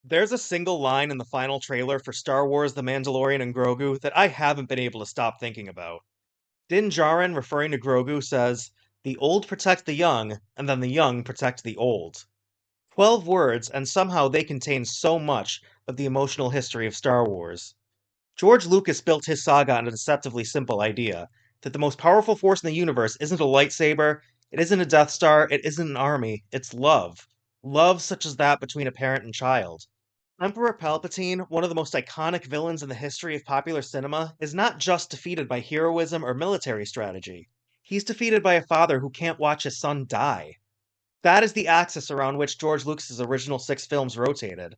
There's a single line in the final trailer for Star Wars The Mandalorian and Grogu that I haven't been able to stop thinking about. Din Djarin, referring to Grogu, says, "The old protect the young, and then the young protect the old." 12 words, and somehow they contain so much of the emotional history of Star Wars. George Lucas built his saga on a deceptively simple idea that the most powerful force in the universe isn't a lightsaber, it isn't a Death Star, it isn't an army, it's love. Love such as that between a parent and child. Emperor Palpatine, one of the most iconic villains in the history of popular cinema, is not just defeated by heroism or military strategy. He's defeated by a father who can't watch his son die. That is the axis around which George Lucas's original 6 films rotated.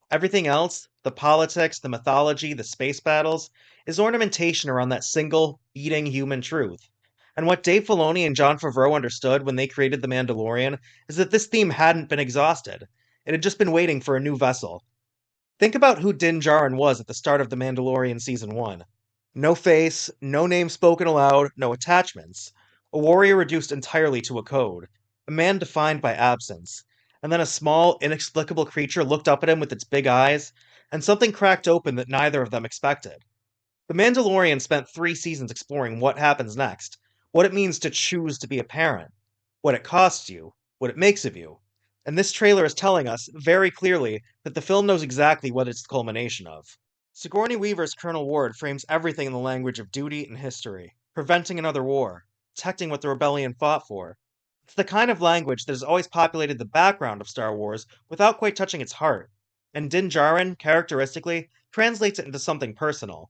Everything else, the politics, the mythology, the space battles, is ornamentation around that single, beating human truth. And what Dave Filoni and Jon Favreau understood when they created The Mandalorian is that this theme hadn't been exhausted. It had just been waiting for a new vessel. Think about who Din Djarin was at the start of The Mandalorian Season 1. No face, no name spoken aloud, no attachments. A warrior reduced entirely to a code. A man defined by absence. And then a small, inexplicable creature looked up at him with its big eyes, and something cracked open that neither of them expected. The Mandalorian spent 3 seasons exploring what happens next, what it means to choose to be a parent, what it costs you, what it makes of you. And this trailer is telling us, very clearly, that the film knows exactly what it's the culmination of. Sigourney Weaver's Colonel Ward frames everything in the language of duty and history, preventing another war, protecting what the rebellion fought for. It's the kind of language that has always populated the background of Star Wars without quite touching its heart. And Din Djarin, characteristically, translates it into something personal.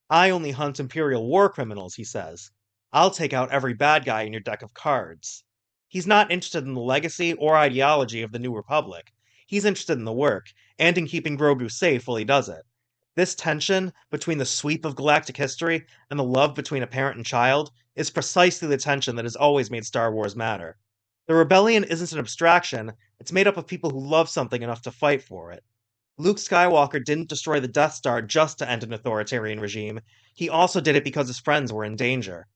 "I only hunt Imperial war criminals," he says. "I'll take out every bad guy in your deck of cards." He's not interested in the legacy or ideology of the New Republic. He's interested in the work, and in keeping Grogu safe while he does it. This tension between the sweep of galactic history and the love between a parent and child is precisely the tension that has always made Star Wars matter. The rebellion isn't an abstraction, it's made up of people who love something enough to fight for it. Luke Skywalker didn't destroy the Death Star just to end an authoritarian regime, he also did it because his friends were in danger.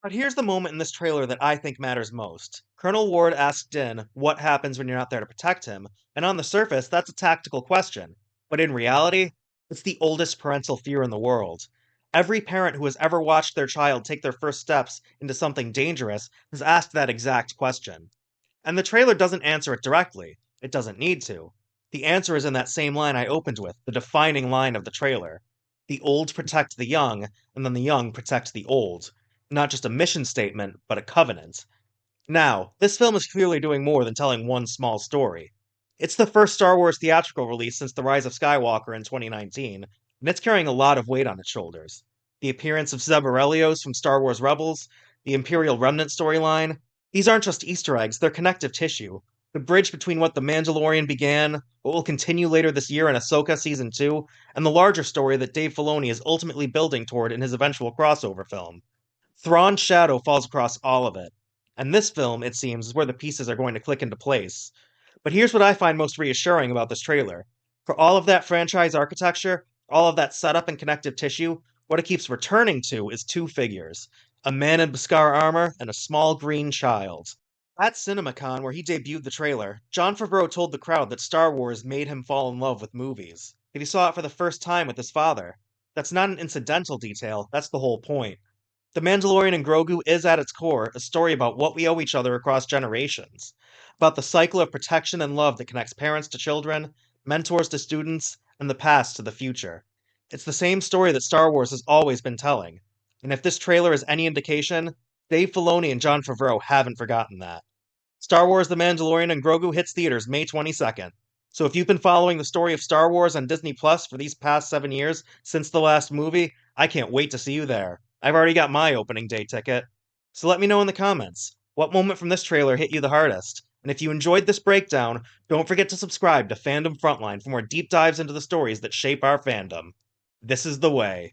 But here's the moment in this trailer that I think matters most. Colonel Ward asks Din what happens when you're not there to protect him, and on the surface, that's a tactical question. But in reality, it's the oldest parental fear in the world. Every parent who has ever watched their child take their first steps into something dangerous has asked that exact question. And the trailer doesn't answer it directly. It doesn't need to. The answer is in that same line I opened with, the defining line of the trailer. The old protect the young, and then the young protect the old. Not just a mission statement, but a covenant. Now, this film is clearly doing more than telling one small story. It's the first Star Wars theatrical release since The Rise of Skywalker in 2019, and it's carrying a lot of weight on its shoulders. The appearance of Zeb Orrelios from Star Wars Rebels, the Imperial Remnant storyline, these aren't just Easter eggs, they're connective tissue. The bridge between what The Mandalorian began, what will continue later this year in Ahsoka Season 2, and the larger story that Dave Filoni is ultimately building toward in his eventual crossover film. Thrawn's shadow falls across all of it. And this film, it seems, is where the pieces are going to click into place. But here's what I find most reassuring about this trailer. For all of that franchise architecture, all of that setup and connective tissue, what it keeps returning to is 2 figures: a man in Beskar armor and a small green child. At CinemaCon, where he debuted the trailer, Jon Favreau told the crowd that Star Wars made him fall in love with movies, that he saw it for the first time with his father. That's not an incidental detail, that's the whole point. The Mandalorian and Grogu is at its core a story about what we owe each other across generations, about the cycle of protection and love that connects parents to children, mentors to students, and the past to the future. It's the same story that Star Wars has always been telling, and if this trailer is any indication, Dave Filoni and Jon Favreau haven't forgotten that. Star Wars The Mandalorian and Grogu hits theaters May 22nd. So if you've been following the story of Star Wars on Disney Plus for these past 7 years since the last movie, I can't wait to see you there. I've already got my opening day ticket. So let me know in the comments, what moment from this trailer hit you the hardest? And if you enjoyed this breakdown, don't forget to subscribe to Fandom Frontline for more deep dives into the stories that shape our fandom. This is the way.